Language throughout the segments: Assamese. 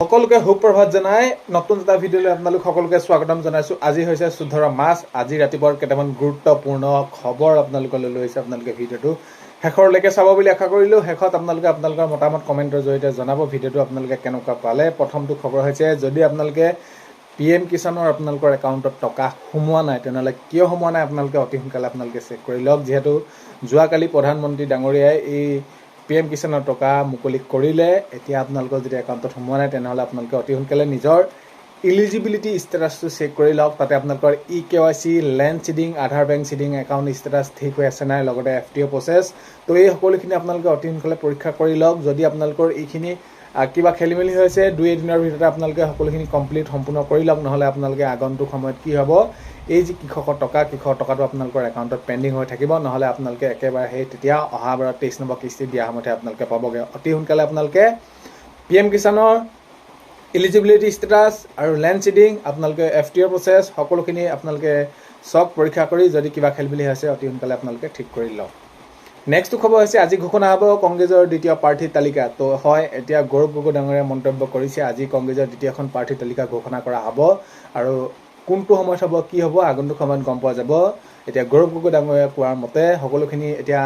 সকলোকে সুপ্ৰভাত জনাই নতুন এটা ভিডিঅ'লৈ আপোনালোক সকলোকে স্বাগতম জনাইছোঁ। আজি হৈছে 14 মাৰ্চ। আজি ৰাতিপুৱাৰ কেইটামান গুৰুত্বপূৰ্ণ খবৰ আপোনালোকলৈ লৈ আহিছে। আপোনালোকে ভিডিঅ'টো শেষৰলৈকে চাব বুলি আশা কৰিলোঁ। শেষত আপোনালোকে আপোনালোকৰ মতামত কমেণ্টৰ জৰিয়তে জনাব ভিডিঅ'টো আপোনালোকে কেনেকুৱা পালে। প্ৰথমটো খবৰ হৈছে, যদি আপোনালোকে PM কিষাণৰ আপোনালোকৰ একাউণ্টত টকা সোমোৱা নাই তেনেহ'লে কিয় সোমোৱা নাই আপোনালোকে অতি সোনকালে আপোনালোকে চেক কৰি লওক। যিহেতু যোৱাকালি প্ৰধানমন্ত্ৰী ডাঙৰীয়াই এই PM কিষাণৰ টকা মুকলি কৰিলে। এতিয়া আপোনালোকৰ যদি একাউণ্টত সোমোৱা নাই তেনেহ'লে আপোনালোকে অতি সোনকালে নিজৰ ইলিজিবিলিটি ষ্টেটাছটো চেক কৰি লওক। তাতে আপোনালোকৰ EKYC, লেণ্ড চিডিং, আধাৰ বেংক চিডিং, একাউণ্ট ষ্টেটাছ ঠিক হৈ আছে নাই, লগতে FTO প্ৰচেছ। তো এই সকলোখিনি আপোনালোকে অতি সোনকালে পৰীক্ষা কৰি লওক। যদি আপোনালোকৰ এইখিনি কিবা খেলি মেলি হৈছে, 2 দিনৰ ভিতৰতে আপোনালোকে সকলোখিনি কমপ্লিট সম্পূৰ্ণ কৰি লওক। নহ'লে আপোনালোকে আগন্তুক সময়ত কি হ'ব, এই যি কৃষকৰ টকাটো আপোনালোকৰ একাউণ্টত পেণ্ডিং হৈ থাকিব। নহ'লে আপোনালোকে একেবাৰে সেই তেতিয়া অহাবাৰত 23 নম্বৰ কিস্তি দিয়া সময়তে আপোনালোকে পাবগৈ। অতি সোনকালে আপোনালোকে PM কিষাণৰ ইলিজিবিলিটি ষ্টেটাছ আৰু লেণ্ড চিডিং, আপোনালোকে FTO প্ৰচেছ সকলোখিনি আপোনালোকে চব পৰীক্ষা কৰি যদি কিবা খেলিমেলি হৈছে অতি সোনকালে আপোনালোকে ঠিক কৰি লওক। নেক্সটটো খবৰ হৈছে, আজি ঘোষণা হ'ব কংগ্ৰেছৰ দ্বিতীয় প্ৰাৰ্থীৰ তালিকা। তো হয়, এতিয়া গৌৰৱ গগৈ ডাঙৰীয়াই মন্তব্য কৰিছে আজি কংগ্ৰেছৰ দ্বিতীয়খন প্ৰাৰ্থীৰ তালিকা ঘোষণা কৰা হ'ব আৰু কোনটো সময়ত হ'ব, কি হ'ব, আগন্তুক সময়ত গম পোৱা যাব। এতিয়া গৌৰৱ গগৈ ডাঙৰীয়াই কোৱাৰ মতে সকলোখিনি এতিয়া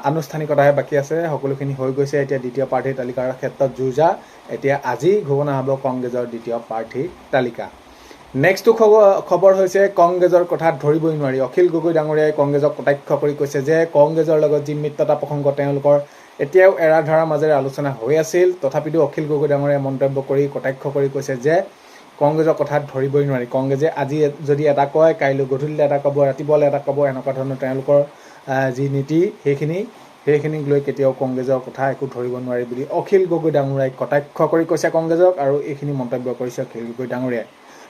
আনুষ্ঠানিকতাহে বাকী আছে, সকলোখিনি হৈ গৈছে। এতিয়া দ্বিতীয় প্ৰাৰ্থীৰ তালিকাৰ ক্ষেত্ৰত যুঁজা এতিয়া আজি ঘোষণা হ'ব কংগ্ৰেছৰ দ্বিতীয় প্ৰাৰ্থীৰ তালিকা। নেক্সটটো খবৰ হৈছে, কংগ্ৰেছৰ কথাত ধৰিবই নোৱাৰি। অখিল গগৈ ডাঙৰীয়াই কংগ্ৰেছক কটাক্ষ কৰি কৈছে যে কংগ্ৰেছৰ লগত যি মিত্ৰতা প্ৰসংগ তেওঁলোকৰ এতিয়াও এৰা ধৰাৰ মাজেৰে আলোচনা হৈ আছিল। তথাপিতো অখিল গগৈ ডাঙৰীয়াই মন্তব্য কৰি কটাক্ষ কৰি কৈছে যে কংগ্ৰেছৰ কথাত ধৰিবই নোৱাৰি। কংগ্ৰেছে আজি যদি এটা কয়, কাইলৈ গধূলিলৈ এটা ক'ব, ৰাতিপুৱালৈ এটা ক'ব, এনেকুৱা ধৰণৰ তেওঁলোকৰ যি নীতি সেইখিনিক লৈ কেতিয়াও কংগ্ৰেছৰ কথা একো ধৰিব নোৱাৰি বুলি অখিল গগৈ ডাঙৰীয়াই কটাক্ষ কৰি কৈছে কংগ্ৰেছক, আৰু এইখিনি মন্তব্য কৰিছে অখিল গগৈ ডাঙৰীয়াই।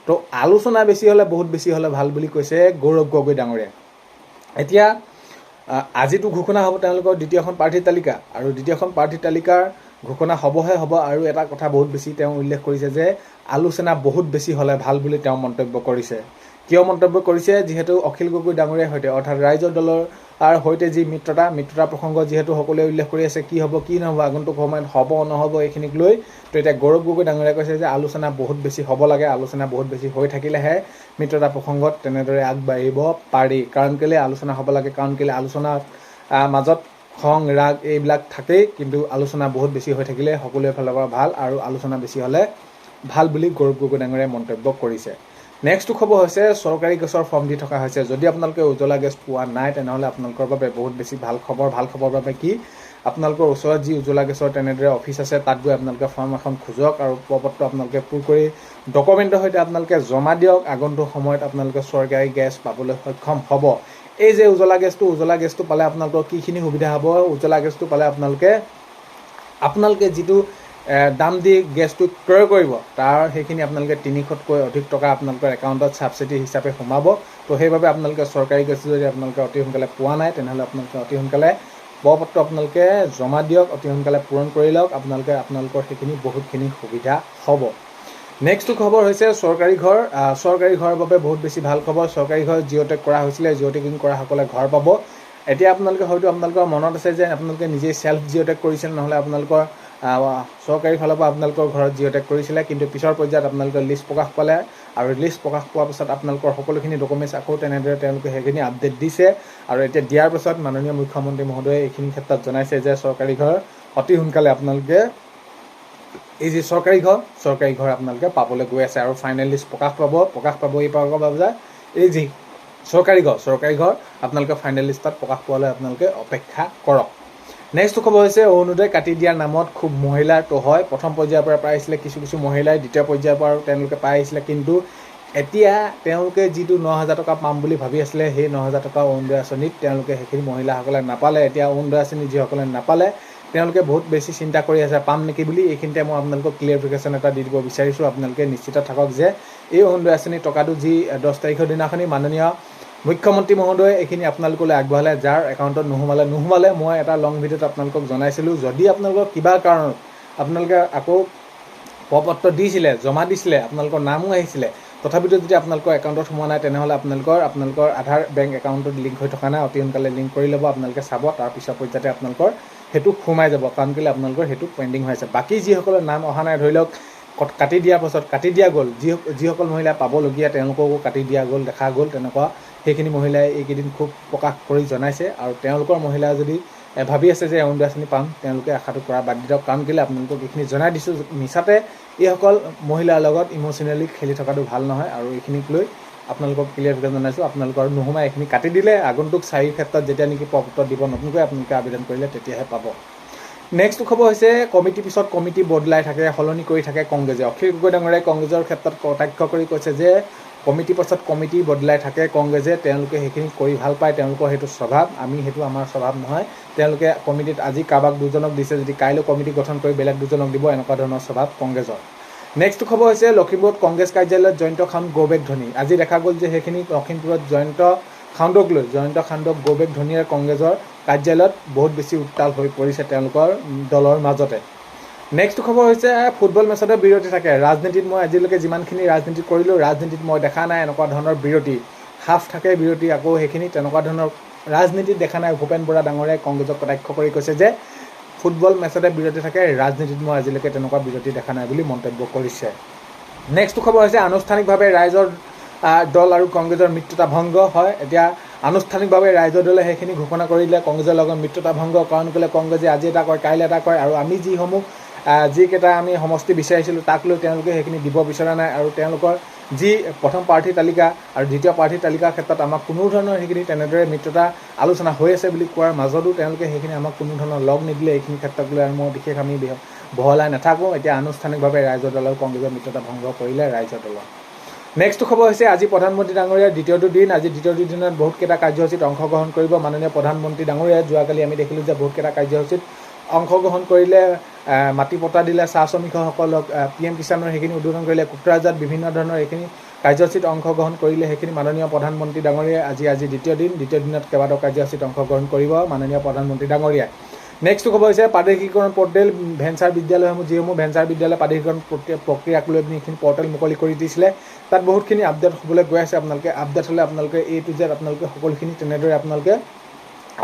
তো আলোচনা বেছি হ'লে বহুত বেছি হ'লে ভাল বুলি কৈছে গৌৰৱ গগৈ ডাঙৰীয়াই। এতিয়া আজিতো ঘোষণা হ'ব তেওঁলোকৰ দ্বিতীয়খন প্ৰাৰ্থীৰ তালিকা, আৰু দ্বিতীয়খন প্ৰাৰ্থীৰ তালিকাৰ ঘোষণা হ'বহে হ'ব। আৰু এটা কথা বহুত বেছি তেওঁ উল্লেখ কৰিছে যে আলোচনা বহুত বেছি হ'লে ভাল বুলি তেওঁ মন্তব্য কৰিছে। কিয় মন্তব্য কৰিছে, যিহেতু অখিল গগৈ ডাঙৰীয়াৰ সৈতে অৰ্থাৎ ৰাইজৰ দলৰ সৈতে যি মিত্ৰতা প্ৰসংগ যিহেতু সকলোৱে উল্লেখ কৰি আছে, কি হ'ব কি নহ'ব, আগন্তুক সময়ত হ'ব নহ'ব এইখিনিক লৈ। তো এতিয়া গৌৰৱ গগৈ ডাঙৰীয়াই কৈছে যে আলোচনা বহুত বেছি হ'ব লাগে, আলোচনা বহুত বেছি হৈ থাকিলেহে মিত্ৰতা প্ৰসংগত তেনেদৰে আগবাঢ়িব পাৰি। কাৰণ কেলৈ আলোচনা হ'ব লাগে, কাৰণ কেলৈ আলোচনাৰ মাজত খং ৰাগ এইবিলাক থাকেই, কিন্তু আলোচনা বহুত বেছি হৈ থাকিলে সকলোৰে ফালৰ পৰা ভাল, আৰু আলোচনা বেছি হ'লে ভাল বুলি গৌৰৱ গগৈ ডাঙৰীয়াই মন্তব্য কৰিছে। নেক্সটটো খবৰ হৈছে, চৰকাৰী গেছৰ ফৰ্ম দি থকা হৈছে। যদি আপোনালোকে উজ্জ্বলা গেছ পোৱা নাই তেনেহ'লে আপোনালোকৰ বাবে বহুত বেছি ভাল খবৰ। ভাল খবৰ বাবে কি, আপোনালোকৰ ওচৰত যি উজ্জ্বলা গেছৰ তেনেদৰে অফিচ আছে তাত গৈ আপোনালোকে ফৰ্ম এখন খোজক আৰু পত্ৰ আপোনালোকে পূৰ কৰি ডকুমেণ্টৰ সৈতে আপোনালোকে জমা দিয়ক। আগন্তুক সময়ত আপোনালোকে চৰকাৰী গেছ পাবলৈ সক্ষম হ'ব। এই যে উজ্জ্বলা গেছটো পালে আপোনালোকৰ কিখিনি সুবিধা হ'ব, উজ্জ্বলা গেছটো পালে আপোনালোকে যিটো দাম দি গেছটো ক্ৰয় কৰিব তাৰ সেইখিনি আপোনালোকে 300তকৈ অধিক টকা আপোনালোকৰ একাউণ্টত ছাবচিডি হিচাপে সোমাব। তো সেইবাবে আপোনালোকে চৰকাৰী গেছ যদি আপোনালোকে অতি সোনকালে পোৱা নাই তেনেহ'লে আপোনালোকে অতি সোনকালে পত্ৰ আপোনালোকে জমা দিয়ক, অতি সোনকালে পূৰণ কৰি লওক। আপোনালোকৰ সেইখিনি বহুতখিনি সুবিধা হ'ব। নেক্সটটো খবৰ হৈছে, চৰকাৰী ঘৰৰ বাবে বহুত বেছি ভাল খবৰ। চৰকাৰী ঘৰ জিঅ'টেক কৰা হৈছিলে, জিঅ'টেকিং কৰাসকলে ঘৰ পাব। এতিয়া আপোনালোকৰ মনত আছে যে আপোনালোকে নিজেই চেল্ফ জিঅ'টেক কৰিছিল, নহ'লে আপোনালোকৰ চৰকাৰী ফালৰ পৰা আপোনালোকৰ ঘৰত জিঅ'টেক কৰিছিলে, কিন্তু পিছৰ পৰ্যায়ত আপোনালোকে লিষ্ট প্ৰকাশ পালে, আৰু লিষ্ট প্ৰকাশ পোৱাৰ পাছত আপোনালোকৰ সকলোখিনি ডকুমেণ্টছ আকৌ তেনেদৰে তেওঁলোকে সেইখিনি আপডেট দিছে। আৰু এতিয়া দিয়াৰ পাছত মাননীয় মুখ্যমন্ত্ৰী মহোদয়ে এইখিনি ক্ষেত্ৰত জনাইছে যে চৰকাৰী ঘৰ অতি সোনকালে আপোনালোকে এই যি চৰকাৰী ঘৰ আপোনালোকে পাবলৈ গৈ আছে, আৰু ফাইনেল লিষ্ট প্ৰকাশ পাব এই যি চৰকাৰী ঘৰ আপোনালোকে ফাইনেল লিষ্টত প্ৰকাশ পোৱালৈ আপোনালোকে অপেক্ষা কৰক। নেক্সট খবৰ হৈছে, অৰুণোদয় কাটি দিয়াৰ নামত খুব মহিলাৰ তো হয়। প্ৰথম পৰ্যায়ৰ পৰা পাই আহিছিলে কিছু মহিলাই, দ্বিতীয় পৰ্যায়ৰ পৰা তেওঁলোকে পাই আহিছিলে, কিন্তু এতিয়া তেওঁলোকে যিটো 9,000 টকা পাম বুলি ভাবি আছিলে, সেই 9,000 টকা অৰুণোদয় আঁচনিত তেওঁলোকে সেইখিনি মহিলাসকলে নাপালে। এতিয়া অৰুণোদয় আঁচনি যিসকলে নাপালে তেওঁলোকে বহুত বেছি চিন্তা কৰি আছে পাম নেকি বুলি। এইখিনিতে মই আপোনালোকক ক্লিয়াৰিফিকেশ্যন এটা দি দিব বিচাৰিছোঁ। আপোনালোকে নিশ্চিত থাকক যে এই অৰুণোদয় আঁচনিৰ টকাটো যি 10 তাৰিখৰ দিনাখনি মাননীয় মুখ্যমন্ত্ৰী মহোদয়ে এইখিনি আপোনালোকলৈ আগবঢ়ালে, যাৰ একাউণ্টত নোসোমালে মই এটা লং ভিডিঅ'ত আপোনালোকক জনাইছিলোঁ। যদি আপোনালোকৰ কিবা কাৰণত আপোনালোকে আকৌ পত্ৰ দিছিলে, জমা দিছিলে, আপোনালোকৰ নামো আহিছিলে, তথাপিতো যদি আপোনালোকৰ একাউণ্টত সোমোৱা নাই তেনেহ'লে আপোনালোকৰ আধাৰ বেংক একাউণ্টত লিংক হৈ থকা নাই, অতি সোনকালে লিংক কৰি ল'ব। আপোনালোকে চাব, তাৰ পিছৰ পৰ্যায়তে আপোনালোকৰ সেইটো সোমাই যাব, কাৰণ কেলৈ আপোনালোকৰ সেইটো পেণ্ডিং হৈ আছে। বাকী যিসকলৰ নাম অহা নাই, ধৰি লওক কাটি দিয়াৰ পাছত কাটি দিয়া গ'ল যিসকল মহিলাই পাবলগীয়া তেওঁলোককো কাটি দিয়া গ'ল দেখা গ'ল তেনেকুৱা সেইখিনি মহিলাই এইকেইদিন খুব প্ৰকাশ কৰি জনাইছে আৰু তেওঁলোকৰ মহিলা যদি ভাবি আছে যে অৰুণোদয় আঁচনি পাম তেওঁলোকে আশাটো কৰা বাদ দিয়ক কাৰণ কেলৈ আপোনালোকক এইখিনি জনাই দিছোঁ মিছাতে এইসকল মহিলাৰ লগত ইম'চনেলি খেলি থকাটো ভাল নহয় আৰু এইখিনিক লৈ আপোনালোকক ক্লিয়াৰকৈ জনাইছোঁ আপোনালোকৰ নোসোমাই এইখিনি কাটি দিলে আগন্তুক 4 ক্ষেত্ৰত যেতিয়া নেকি প্ৰপত্ৰ দিব নতুনকৈ আপোনালোকে আবেদন কৰিলে তেতিয়াহে পাব নেক্সট খবৰ হৈছে কমিটি পিছত কমিটি বদলাই থাকে সলনি কৰি থাকে কংগ্ৰেছে অখিল গগৈ ডাঙৰীয়াই কংগ্ৰেছৰ ক্ষেত্ৰত কটাক্ষ কৰি কৈছে যে কমিটি পাছত কমিটি বদলাই থাকে কংগ্ৰেছে তেওঁলোকে সেইখিনি কৰি ভাল পায় তেওঁলোকৰ সেইটো স্বভাৱ আমি সেইটো আমাৰ স্বভাৱ নহয় তেওঁলোকে কমিটিত আজি কাবাক দুজনক দিছে যদি কাইলৈ কমিটি গঠন কৰি বেলেগ দুজনক দিব এনেকুৱা ধৰণৰ স্বভাৱ কংগ্ৰেছৰ নেক্সট খবৰ হৈছে লখিমপুৰত কংগ্ৰেছ কাৰ্যালয়ত জয়ন্ত খাউণ্ড গৌবেগ ধনী আজি দেখা গ'ল যে সেইখিনি লখিমপুৰত জয়ন্ত খাউণ্ডক গৌবেগ ধনীৰ কংগ্ৰেছৰ কাৰ্যালয়ত বহুত বেছি উত্তাল হৈ পৰিছে তেওঁলোকৰ দলৰ মাজতে নেক্সট খবৰ হৈছে ফুটবল মেচতে বিৰতি থাকে ৰাজনীতিত মই আজিলৈকে যিমানখিনি ৰাজনীতি কৰিলোঁ ৰাজনীতিত মই দেখা নাই এনেকুৱা ধৰণৰ বিৰতি হাফ থাকে বিৰতি আকৌ সেইখিনি তেনেকুৱা ধৰণৰ ৰাজনীতিত দেখা নাই ভূপেন বৰা ডাঙৰীয়াই কংগ্ৰেছক কটাক্ষ কৰি কৈছে যে ফুটবল মেচতে বিৰতি থাকে ৰাজনীতিত মই আজিলৈকে তেনেকুৱা বিৰতি দেখা নাই বুলি মন্তব্য কৰিছে নেক্সট খবৰ হৈছে আনুষ্ঠানিকভাৱে ৰাইজৰ দল আৰু কংগ্ৰেছৰ মিত্ৰতা ভংগ হয় এতিয়া আনুষ্ঠানিকভাৱে ৰাইজৰ দলে সেইখিনি ঘোষণা কৰিলে কংগ্ৰেছৰ লগত মিত্ৰতা ভংগ কাৰণ কেলৈ কংগ্ৰেছে আজি এটা কয় কাইলৈ এটা কয় আৰু আমি যিকেইটা আমি সমষ্টি বিচাৰিছিলোঁ তাক লৈ তেওঁলোকে সেইখিনি দিব বিচৰা নাই আৰু তেওঁলোকৰ যি প্ৰথম প্ৰাৰ্থী তালিকা আৰু দ্বিতীয় প্ৰাৰ্থী তালিকাৰ ক্ষেত্ৰত আমাক কোনো ধৰণৰ সেইখিনি তেনেদৰে মিত্ৰতা আলোচনা হৈ আছে বুলি কোৱাৰ মাজতো তেওঁলোকে সেইখিনি আমাক কোনো ধৰণৰ লগ নিদিলে এইখিনি ক্ষেত্ৰত লৈ আৰু মই বিশেষ আমি বহলাই নাথাকোঁ এতিয়া আনুষ্ঠানিকভাৱে ৰাইজৰ দল আৰু কংগ্ৰেছৰ মিত্ৰতা ভংগ কৰিলে ৰাইজৰ দলৰ নেক্সট খবৰ হৈছে আজি প্ৰধানমন্ত্ৰী ডাঙৰীয়াৰ দ্বিতীয়টো দিন আজি দ্বিতীয়টো দিনত বহুতকেইটা কাৰ্যসূচীত অংশগ্ৰহণ কৰিব মাননীয় প্ৰধানমন্ত্ৰী ডাঙৰীয়াই যোৱাকালি আমি দেখিলোঁ যে বহুতকেইটা কাৰ্যসূচীত অংশগ্ৰহণ কৰিলে মাটি পতা দিলে চাহ শ্ৰমিকসকলক PM কিষাণৰ সেইখিনি উদ্বোধন কৰিলে কোকৰাঝাৰত বিভিন্ন ধৰণৰ এইখিনি কাৰ্যসূচীত অংশগ্ৰহণ কৰিলে সেইখিনি মাননীয় প্ৰধানমন্ত্ৰী ডাঙৰীয়াই আজি দ্বিতীয় দিনত কেইবাটাও কাৰ্যসূচীত অংশগ্ৰহণ কৰিব মাননীয় প্ৰধানমন্ত্ৰী ডাঙৰীয়াই নেক্সট খবৰ হৈছে প্ৰাদেশিকীকৰণ পৰ্টেল ভেঞ্চাৰ বিদ্যালয়সমূহ যিসমূহ ভেঞ্চাৰ বিদ্যালয় প্ৰাদেশিকৰণ প্ৰক্ৰিয়াক লৈ পিনি এইখিনি পৰ্টেল মুকলি কৰি দিছিলে তাত বহুতখিনি আপডেট হ'বলৈ গৈ আছে আপোনালোকে আপডেট হ'লে আপোনালোকে A to Z আপোনালোকে সকলোখিনি তেনেদৰে আপোনালোকে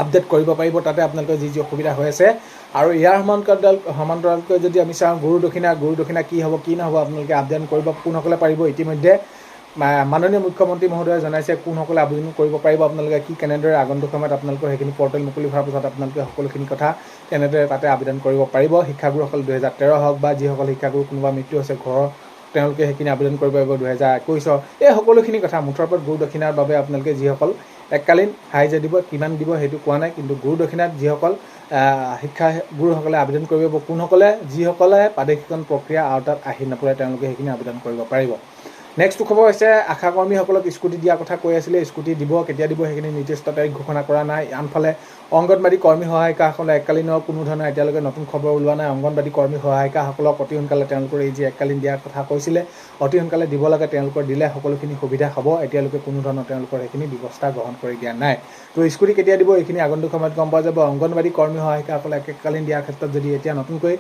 আপডেট কৰিব পাৰিব তাতে আপোনালোকৰ যি অসুবিধা হৈ আছে আৰু ইয়াৰ সমান্তৰালকৈ যদি আমি চাওঁ গুৰু দক্ষিণা কি হ'ব কি নহ'ব আপোনালোকে আবেদন কৰিব কোনসকলে পাৰিব ইতিমধ্যে মাননীয় মুখ্যমন্ত্ৰী মহোদয়ে জনাইছে কোনসকলে আবেদন কৰিব পাৰিব আপোনালোকে কি কেনেদৰে আগন্তুক সময়ত আপোনালোকৰ সেইখিনি পৰ্টেল মুকলি হোৱাৰ পিছত আপোনালোকে সকলোখিনি কথা তেনেদৰে তাতে আবেদন কৰিব পাৰিব শিক্ষাগুৰুসকল 2013 হওক বা যিসকল শিক্ষাগুৰু কোনোবা মৃত্যু হৈছে ঘৰৰ তেওঁলোকে সেইখিনি আবেদন কৰিব পাৰিব 2021 এই সকলোখিনি কথা মুঠৰ ওপৰত গুৰু দক্ষিণাৰ বাবে আপোনালোকে যিসকল এককালীন হাইজে দিব কিমান দিব সেইটো কোৱা নাই কিন্তু গুৰু দক্ষিণাত যিসকল শিক্ষাগুৰুসকলে আবেদন কৰিব কোনসকলে যিসকলে প্ৰাদেশিকৰণ প্ৰক্ৰিয়া আওতাত আহি নপৰে তেওঁলোকে সেইখিনি আবেদন কৰিব পাৰিব নেক্সট খবৰ হৈছে আশা কৰ্মীসকলক স্কুটি দিয়াৰ কথা কৈ আছিলে স্কুটি দিব কেতিয়া দিব সেইখিনি নিৰ্দিষ্ট তাৰিখ ঘোষণা কৰা নাই আনফালে অংগনবাদী কৰ্মী সহায়িকাসকলে এককালীনৰ কোনো ধৰণৰ এতিয়ালৈকে নতুন খবৰ ওলোৱা নাই অংগনবাদী কৰ্মী সহায়িকাসকলক অতি সোনকালে তেওঁলোকৰ এই যি এককালীন দিয়াৰ কথা কৈছিলে অতি সোনকালে দিব লাগে তেওঁলোকৰ দিলে সকলোখিনি সুবিধা হ'ব এতিয়ালৈকে কোনো ধৰণৰ তেওঁলোকৰ সেইখিনি ব্যৱস্থা গ্ৰহণ কৰি দিয়া নাই তো স্কুটি কেতিয়া দিব এইখিনি আগন্তুক সময়ত গম পোৱা যাব অংগনবাদী কৰ্মী সহায়িকাসকলক এককালীন দিয়াৰ ক্ষেত্ৰত যদি এতিয়া নতুনকৈ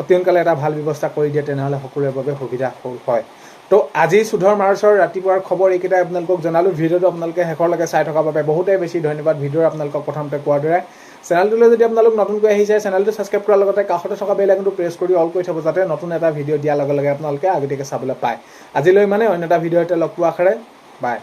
অতি সোনকালে এটা ভাল ব্যৱস্থা কৰি দিয়ে তেনেহ'লে সকলোৰে বাবে সুবিধা হয় তো আজি 14 মাৰ্চৰ ৰাতিপুৱাৰ খবৰ এইকেইটাই আপোনালোকক জনালোঁ ভিডিঅ'টো আপোনালোকে শেষৰলৈকে চাই থকাৰ বাবে বহুতেই বেছি ধন্যবাদ ভিডিঅ'ৰ আপোনালোকক প্ৰথমতে কোৱাৰ দৰে চেনেলটোলৈ যদি আপোনালোক নতুনকৈ আহিছে চেনেলটো ছাবস্ক্ৰাইব কৰাৰ লগতে কাষতে থকা বেল আইকনটো প্ৰেছ কৰি অল কৰি থ'ব যাতে নতুন এটা ভিডিঅ' দিয়াৰ লগে লগে আপোনালোকে আগতীয়াকৈ চাবলৈ পায় আজিলৈ মানে অন্য এটা ভিডিঅ'তে লগ পোৱাৰ আশাৰে বাই